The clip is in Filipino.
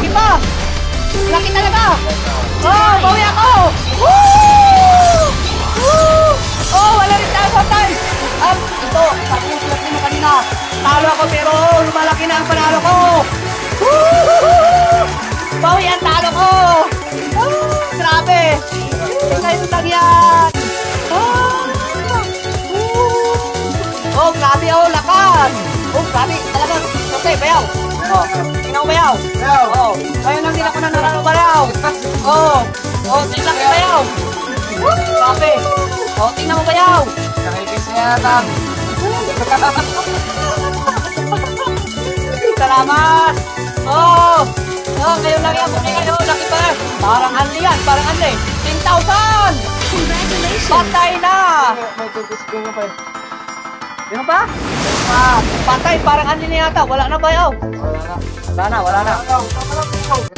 laki pa! Laki talaga! Oh, bawi ako! Woo! Woo! Oh, wala rin tayo patay! Ito, sabi yung swerte mo kanina. Talo ako pero lumalaki na ang panalo ko! Woo! Bawi ang talo ko! Grabe! Ngayon lang yan! Oh, grabe oh, lakas! Oh, grabe, talaga. Okay, bayaw. Oh, tingnan mo bayaw. Oh, ngayon lang din ako na narano bayaw. Oh, tingnan mo bayaw. Grabe. Oh, tingnan mo bayaw. Nakikis niya yata. Salamat. Oh, ngayon lang yan. Buti kayo, laki pa. Parang anli yan, parang anli. 10,000! Congratulations! Patay na! May tutis ko nga pa eh. Ano ba? Patay, parang anli na yata. Wala na bayaw. Wala na. Wala na. Wala na.